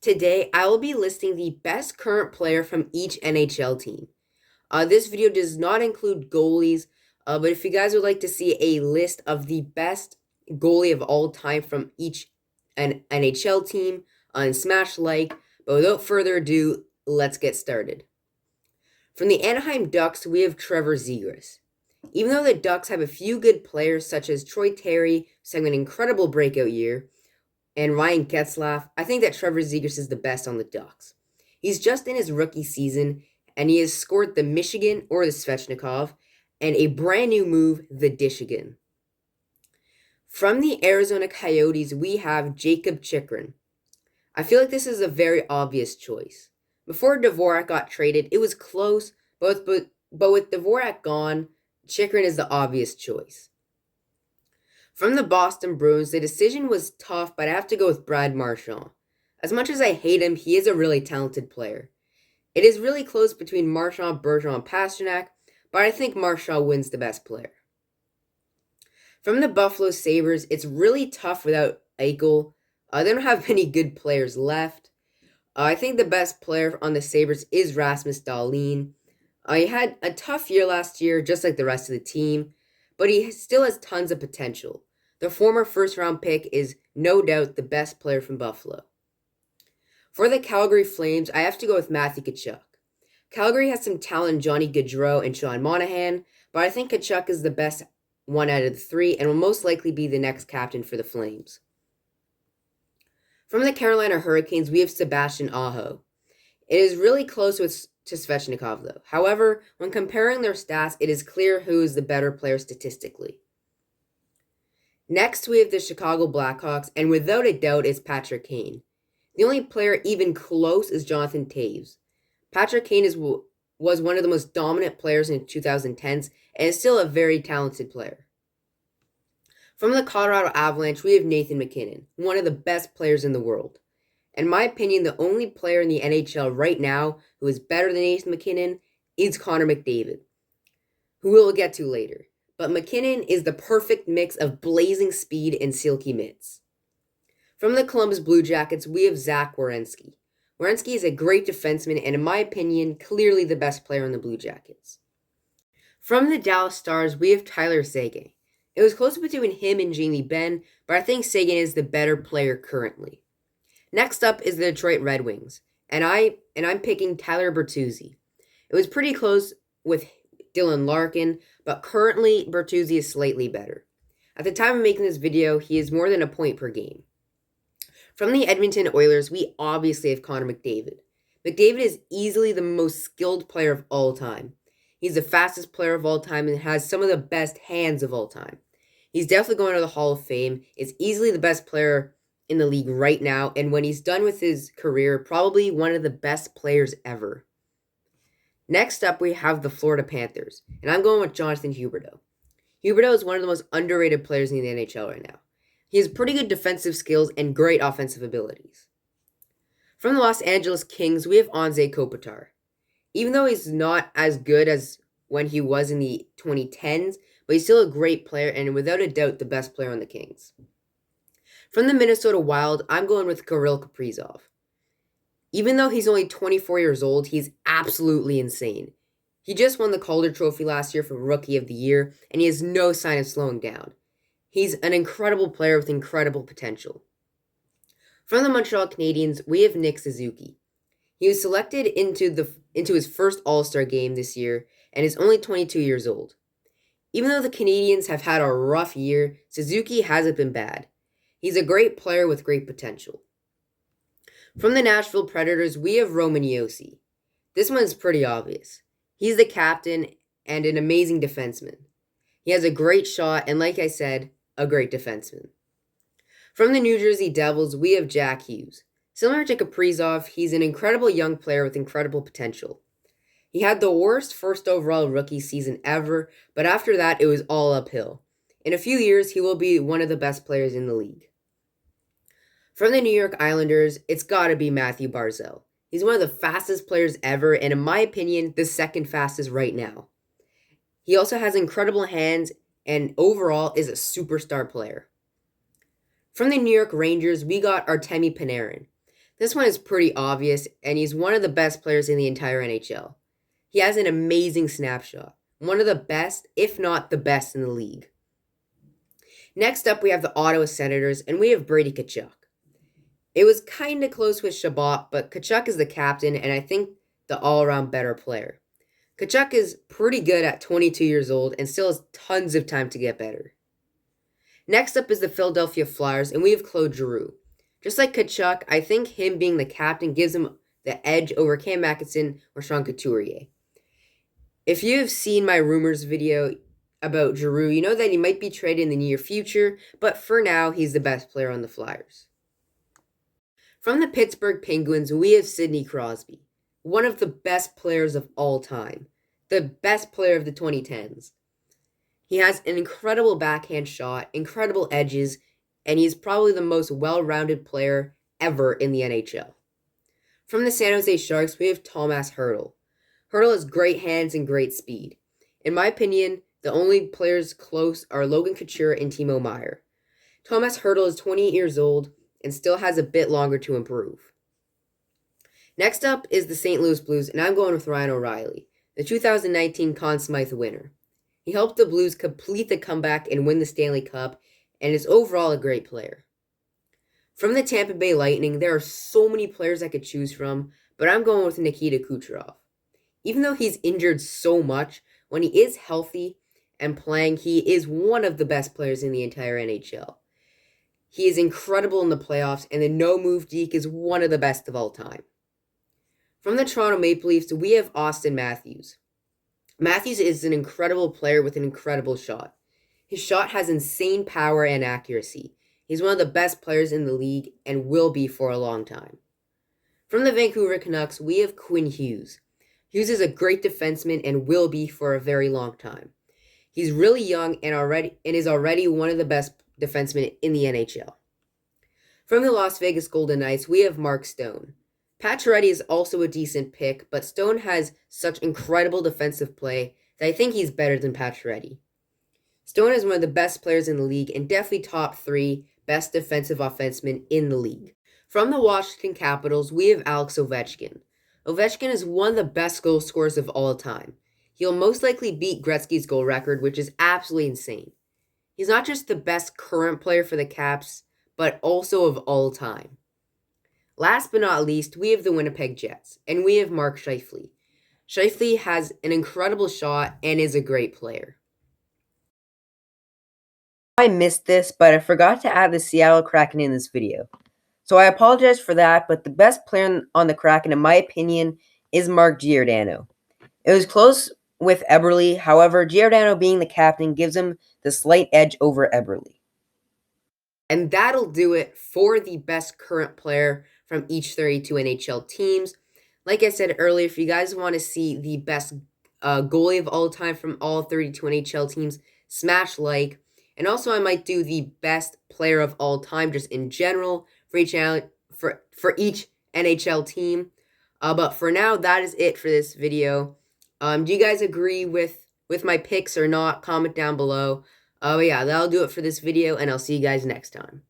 Today, I will be listing the best current player from each NHL team. This video does not include goalies, but if you guys would like to see a list of the best goalie of all time from each NHL team, smash like. But without further ado, let's get started. From the Anaheim Ducks, we have Trevor Zegras. Even though the Ducks have a few good players such as Troy Terry, who's having an incredible breakout year, and Ryan Getzlaf, I think that Trevor Zegras is the best on the Ducks. He's just in his rookie season, and he has scored the Michigan or the Svechnikov, and a brand new move, the Dishigan. From the Arizona Coyotes, we have Jacob Chychrun. I feel like this is a very obvious choice. Before Dvorak got traded, it was close, but with Dvorak gone, Chychrun is the obvious choice. From the Boston Bruins, the decision was tough, but I have to go with Brad Marchand. As much as I hate him, he is a really talented player. It is really close between Marchand, Bergeron, and Pastrnak, but I think Marchand wins the best player. From the Buffalo Sabres, it's really tough without Eichel. They don't have many good players left. I think the best player on the Sabres is Rasmus Dahlin. He had a tough year last year, just like the rest of the team, but he still has tons of potential. The former first-round pick is no doubt the best player from Buffalo. For the Calgary Flames, I have to go with Matthew Tkachuk. Calgary has some talent in Johnny Gaudreau and Sean Monahan, but I think Tkachuk is the best one out of the three and will most likely be the next captain for the Flames. From the Carolina Hurricanes, we have Sebastian Aho. It is really close to Svechnikov, though. However, when comparing their stats, it is clear who is the better player statistically. Next, we have the Chicago Blackhawks, and without a doubt, it's Patrick Kane. The only player even close is Jonathan Toews. Patrick Kane was one of the most dominant players in the 2010s, and is still a very talented player. From the Colorado Avalanche, we have Nathan MacKinnon, one of the best players in the world. In my opinion, the only player in the NHL right now who is better than Nathan MacKinnon is Connor McDavid, who we'll get to later. But MacKinnon is the perfect mix of blazing speed and silky mitts. From the Columbus Blue Jackets, we have Zach Werenski. Werenski is a great defenseman and, in my opinion, clearly the best player on the Blue Jackets. From the Dallas Stars, we have Tyler Seguin. It was close between him and Jamie Benn, but I think Seguin is the better player currently. Next up is the Detroit Red Wings, and I'm picking Tyler Bertuzzi. It was pretty close with Dylan Larkin, but currently Bertuzzi is slightly better. At the time of making this video, he is more than a point per game. From the Edmonton Oilers, we obviously have Connor McDavid. McDavid is easily the most skilled player of all time. He's the fastest player of all time and has some of the best hands of all time. He's definitely going to the Hall of Fame. Is easily the best player in the league right now, and when he's done with his career, probably one of the best players ever. Next up, we have the Florida Panthers, and I'm going with Jonathan Huberdeau. Huberdeau is one of the most underrated players in the NHL right now. He has pretty good defensive skills and great offensive abilities. From the Los Angeles Kings, we have Anze Kopitar. Even though he's not as good as when he was in the 2010s, but he's still a great player and without a doubt the best player on the Kings. From the Minnesota Wild, I'm going with Kirill Kaprizov. Even though he's only 24 years old, he's absolutely insane. He just won the Calder Trophy last year for Rookie of the Year, and he has no sign of slowing down. He's an incredible player with incredible potential. From the Montreal Canadiens, we have Nick Suzuki. He was selected into his first All-Star game this year, and is only 22 years old. Even though the Canadiens have had a rough year, Suzuki hasn't been bad. He's a great player with great potential. From the Nashville Predators, we have Roman Josi. This one's pretty obvious. He's the captain and an amazing defenseman. He has a great shot and, like I said, a great defenseman. From the New Jersey Devils, we have Jack Hughes. Similar to Kaprizov, he's an incredible young player with incredible potential. He had the worst first overall rookie season ever, but after that, it was all uphill. In a few years, he will be one of the best players in the league. From the New York Islanders, it's got to be Matthew Barzal. He's one of the fastest players ever, and in my opinion, the second fastest right now. He also has incredible hands, and overall is a superstar player. From the New York Rangers, we got Artemi Panarin. This one is pretty obvious, and he's one of the best players in the entire NHL. He has an amazing snapshot, one of the best, if not the best in the league. Next up, we have the Ottawa Senators, and we have Brady Tkachuk. It was kind of close with Shabbat, but Tkachuk is the captain, and I think the all-around better player. Tkachuk is pretty good at 22 years old and still has tons of time to get better. Next up is the Philadelphia Flyers, and we have Claude Giroux. Just like Tkachuk, I think him being the captain gives him the edge over Cam Atkinson or Sean Couturier. If you have seen my rumors video about Giroux, you know that he might be traded in the near future, but for now, he's the best player on the Flyers. From the Pittsburgh Penguins, we have Sidney Crosby, one of the best players of all time, the best player of the 2010s. He has an incredible backhand shot, incredible edges, and he's probably the most well-rounded player ever in the NHL. From the San Jose Sharks, we have Thomas Hertl. Hertl has great hands and great speed. In my opinion, the only players close are Logan Couture and Timo Meier. Thomas Hertl is 28 years old and still has a bit longer to improve. Next up is the St. Louis Blues, and I'm going with Ryan O'Reilly, the 2019 Conn Smythe winner. He helped the Blues complete the comeback and win the Stanley Cup, and is overall a great player. From the Tampa Bay Lightning, there are so many players I could choose from, but I'm going with Nikita Kucherov. Even though he's injured so much, when he is healthy and playing, he is one of the best players in the entire NHL. He is incredible in the playoffs, and the no-move deke is one of the best of all time. From the Toronto Maple Leafs, we have Auston Matthews. Matthews is an incredible player with an incredible shot. His shot has insane power and accuracy. He's one of the best players in the league and will be for a long time. From the Vancouver Canucks, we have Quinn Hughes. Hughes is a great defenseman and will be for a very long time. He's really young and is already one of the best defensemen in the NHL. From the Las Vegas Golden Knights, we have Mark Stone. Pacioretty is also a decent pick, but Stone has such incredible defensive play that I think he's better than Pacioretty. Stone is one of the best players in the league and definitely top 3 best defensive offensemen in the league. From the Washington Capitals, we have Alex Ovechkin. Ovechkin is one of the best goal scorers of all time. He'll most likely beat Gretzky's goal record, which is absolutely insane. He's not just the best current player for the Caps, but also of all time. Last but not least, we have the Winnipeg Jets, and we have Mark Scheifele. Scheifele has an incredible shot and is a great player. I missed this, but I forgot to add the Seattle Kraken in this video. So I apologize for that, but the best player on the Kraken, in my opinion, is Mark Giordano. It was close with Eberle, however, Giordano being the captain gives him the slight edge over Eberle. And that'll do it for the best current player from each 32 NHL teams. Like I said earlier, if you guys want to see the best goalie of all time from all 32 NHL teams, smash like. And also I might do the best player of all time just in general for each NHL team. But for now, that is it for this video. Do you guys agree with my picks or not? Comment down below. But yeah, that'll do it for this video, and I'll see you guys next time.